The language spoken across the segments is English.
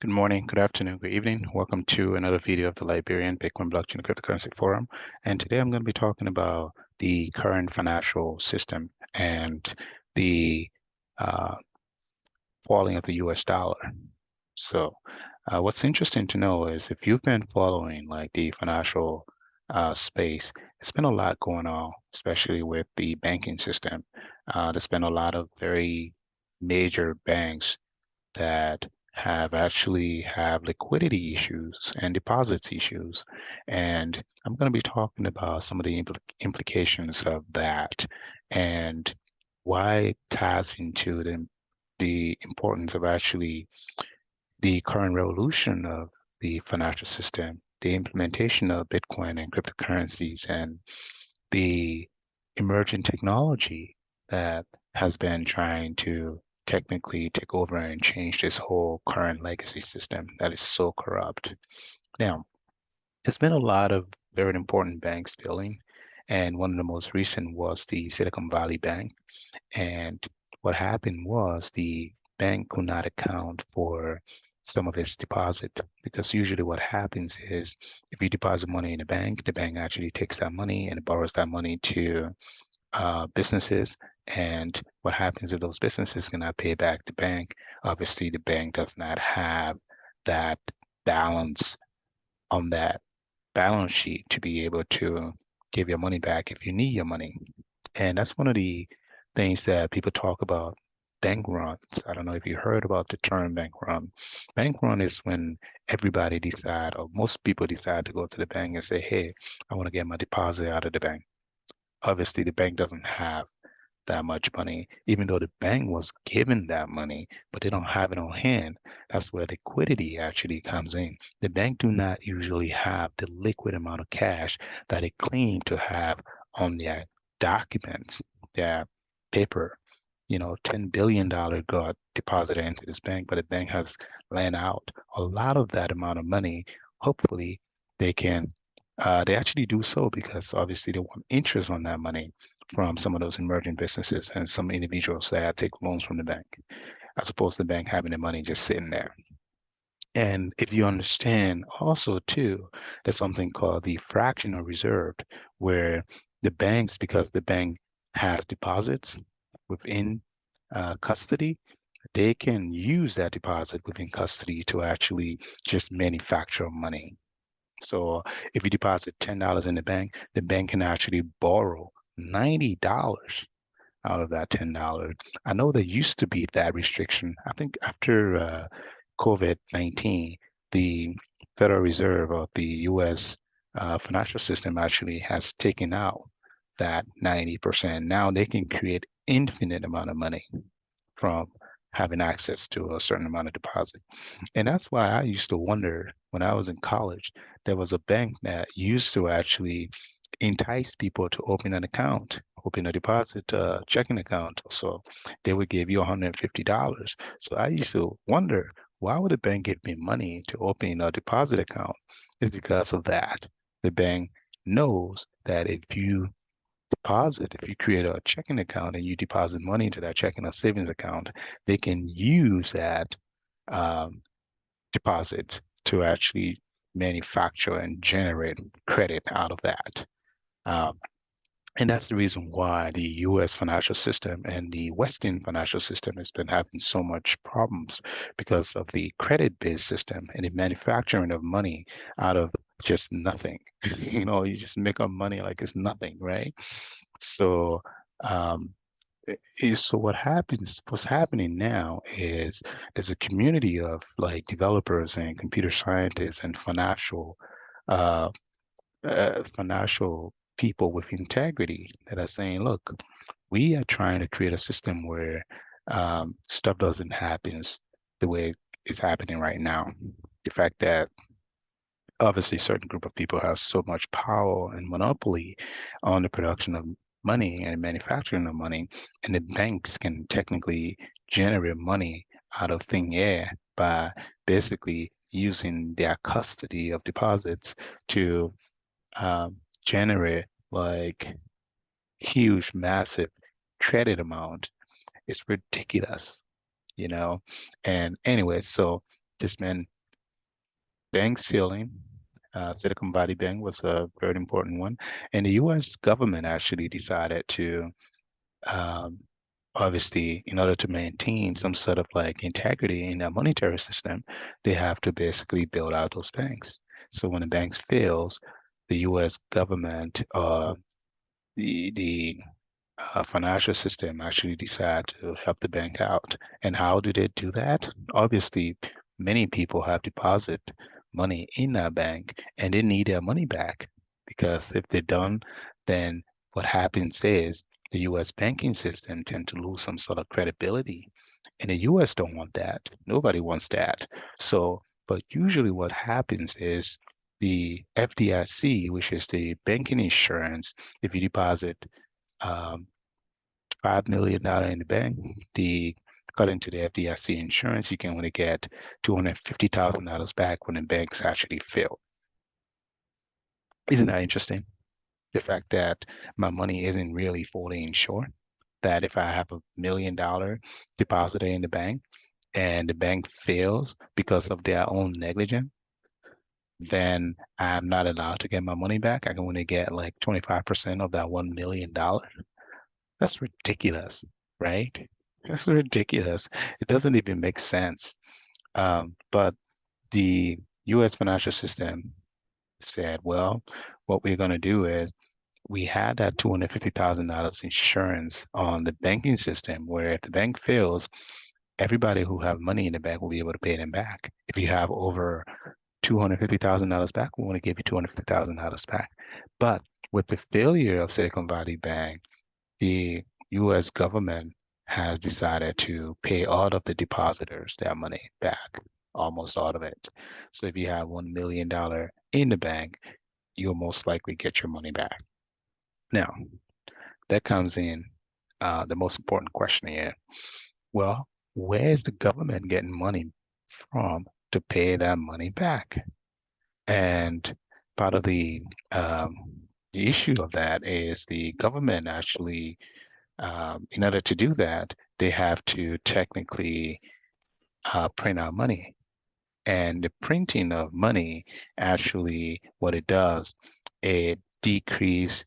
Good morning, good afternoon, good evening. Welcome to another video of the Liberian Bitcoin Blockchain and Cryptocurrency Forum. And today I'm going to be talking about the current financial system and the uh, falling of the US dollar. So, what's interesting to know is if you've been following like the financial space, there's been a lot going on, especially with the banking system. There's been a lot of very major banks that have liquidity issues and deposits issues. And I'm going to be talking about some of the implications of that and why it ties into the importance of actually the current revolution of the financial system, the implementation of Bitcoin and cryptocurrencies, and the emerging technology that has been trying to technically take over and change this whole current legacy system that is so corrupt. Now, there's been a lot of very important banks failing, and one of the most recent was the Silicon Valley Bank. And what happened was the bank could not account for some of its deposit because usually what happens is if you deposit money in a bank, the bank actually takes that money and borrows that money to businesses. And what happens if those businesses cannot pay back the bank? Obviously, the bank does not have that balance on that balance sheet to be able to give your money back if you need your money. And that's one of the things that people talk about bank runs. I don't know if you heard about the term bank run. Bank run is when everybody decide, or most people decide to go to the bank and say, hey, I want to get my deposit out of the bank. Obviously, the bank doesn't have that much money, even though the bank was given that money, but they don't have it on hand. That's where liquidity actually comes in. The bank do not usually have the liquid amount of cash that they claim to have on their documents, their paper. $10 billion got deposited into this bank, but the bank has lent out a lot of that amount of money. Hopefully, they actually do so because obviously they want interest on that money from some of those emerging businesses and some individuals that take loans from the bank, as opposed to the bank having the money just sitting there. And if you understand also too, there's something called the fractional reserve, where the banks, because the bank has deposits within custody, they can use that deposit within custody to actually just manufacture money. So if you deposit $10 in the bank can actually borrow $90 out of that $10. I know there used to be that restriction. I think after COVID-19, the Federal Reserve of the U.S. Financial system actually has taken out that 90%. Now they can create infinite amount of money from having access to a certain amount of deposit. And that's why I used to wonder when I was in college, there was a bank that used to actually entice people to open an account, open a deposit checking account. So they would give you $150. So I used to wonder, why would a bank give me money to open a deposit account? It's because of that. The bank knows that if you create a checking account and you deposit money into that checking or savings account, they can use that um, deposit to actually manufacture and generate credit out of that. Um, and that's the reason why the US financial system and the Western financial system has been having so much problems because of the credit-based system and the manufacturing of money out of just nothing. You just make up money like it's nothing, right? So, um, what's happening now is there's a community of like developers and computer scientists and uh, financial people with integrity that are saying, look, we are trying to create a system where stuff doesn't happen the way it's happening right now. The fact that obviously certain group of people have so much power and monopoly on the production of money and manufacturing of money, and the banks can technically generate money out of thin air by basically using their custody of deposits to generate like huge, massive credit amount. It's ridiculous, you know. And anyway, so this man banks failing. Silicon Valley Bank was a very important one, and the U.S. government actually decided to um, obviously, in order to maintain some sort of like integrity in their monetary system, they have to basically build out those banks. So when the banks fails, the U.S. government, the financial system actually decide to help the bank out. And how do they do that? Obviously, many people have deposit money in that bank and they need their money back because if they don't, then what happens is the U.S. banking system tend to lose some sort of credibility. And the U.S. don't want that. Nobody wants that. So, but usually what happens is the FDIC, which is the banking insurance, if you deposit um, $5 million in the bank. The according to the FDIC insurance, you can only get $250,000 back when the banks actually fail. Isn't that interesting? The fact that my money isn't really fully insured. That if I have $1 million deposited in the bank and the bank fails because of their own negligence, then I'm not allowed to get my money back. I can only get like 25% of that $1 million. That's ridiculous, right? That's ridiculous. It doesn't even make sense. But the U.S. financial system said, well, what we're going to do is we had that $250,000 insurance on the banking system where if the bank fails, everybody who have money in the bank will be able to pay them back. If you have over $250,000 back, we want to give you $250,000 back. But with the failure of Silicon Valley Bank, the U.S. government has decided to pay all of the depositors their money back, almost all of it. So if you have $1 million in the bank, you'll most likely get your money back. Now, that comes in the most important question here. Well, where is the government getting money from to pay that money back? And part of um, the issue of that is the government actually in order to do that, they have to technically print out money. And the printing of money, actually, what it does, it decreases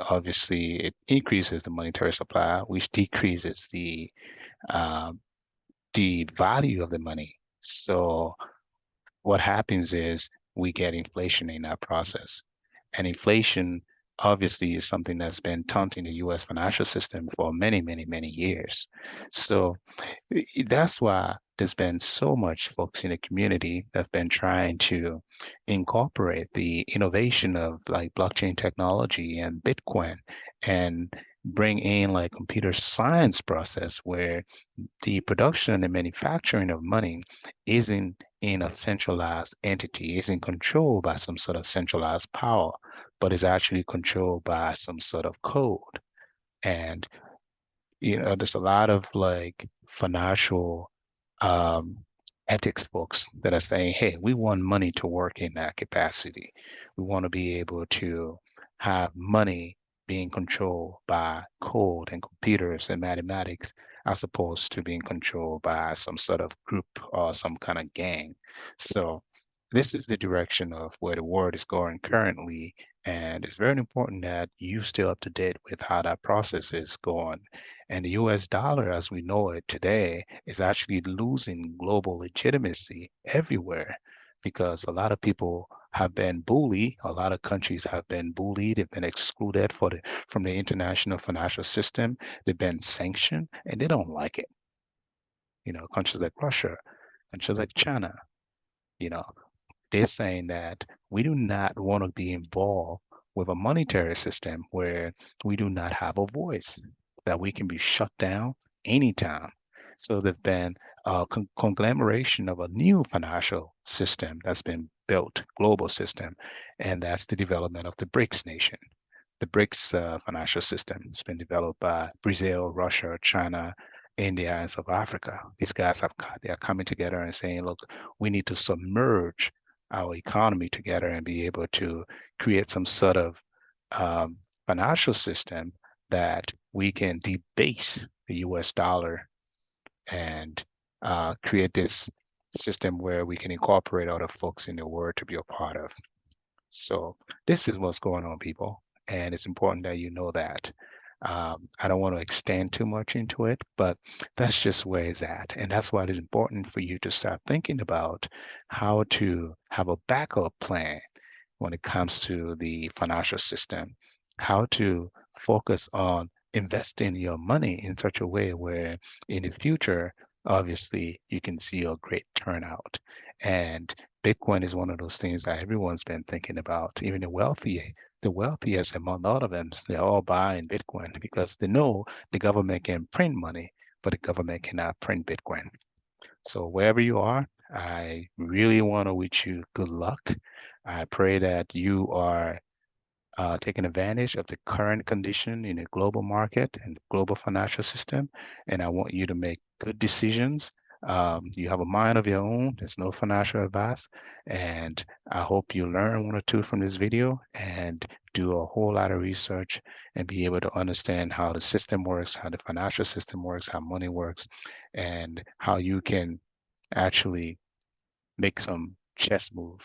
obviously, it increases the monetary supply, which decreases um, the value of the money. So what happens is we get inflation in that process. And inflation obviously is something that's been taunting the US financial system for many, many, many years. So that's why there's been so much folks in the community that have been trying to incorporate the innovation of like blockchain technology and Bitcoin and bring in like computer science process where the production and manufacturing of money isn't in a centralized entity, isn't controlled by some sort of centralized power, but is actually controlled by some sort of code. And there's a lot of like financial um, ethics folks that are saying, hey, we want money to work in that capacity. We want to be able to have money being controlled by code and computers and mathematics as opposed to being controlled by some sort of group or some kind of gang. So this is the direction of where the world is going currently. And it's very important that you stay up to date with how that process is going. And the US dollar, as we know it today, is actually losing global legitimacy everywhere because a lot of people have been bullied. A lot of countries have been bullied. They've been excluded from the international financial system. They've been sanctioned and they don't like it. Countries like Russia, countries like China, you know, they're saying that we do not want to be involved with a monetary system where we do not have a voice, that we can be shut down anytime. So there've been a conglomeration of a new financial system that's been built, global system, and that's the development of the BRICS nation. The BRICS financial system has been developed by Brazil, Russia, China, India, and South Africa. These guys they are coming together and saying, look, we need to submerge our economy together and be able to create some sort of um, financial system that we can debase the US dollar and create this. system where we can incorporate other folks in the world to be a part of. So this is what's going on, people, and it's important that you know that. I don't want to extend too much into it, but that's just where it's at. And that's why it is important for you to start thinking about how to have a backup plan when it comes to the financial system, how to focus on investing your money in such a way where in the future, obviously, you can see a great turnout. And Bitcoin is one of those things that everyone's been thinking about, even the wealthiest among all of them, they're all buying Bitcoin because they know the government can print money, but the government cannot print Bitcoin. So wherever you are, I really want to wish you good luck. I pray that you are taking advantage of the current condition in the global market and global financial system. And I want you to make good decisions. You have a mind of your own. There's no financial advice. And I hope you learn one or two from this video and do a whole lot of research and be able to understand how the system works, how the financial system works, how money works, and how you can actually make some chess move.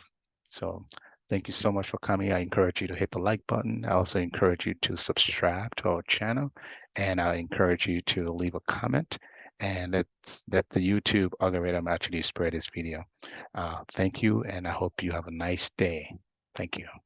So thank you so much for coming. I encourage you to hit the like button. I also encourage you to subscribe to our channel, and I encourage you to leave a comment and let the YouTube algorithm actually spread this video. Thank you, and I hope you have a nice day. Thank you.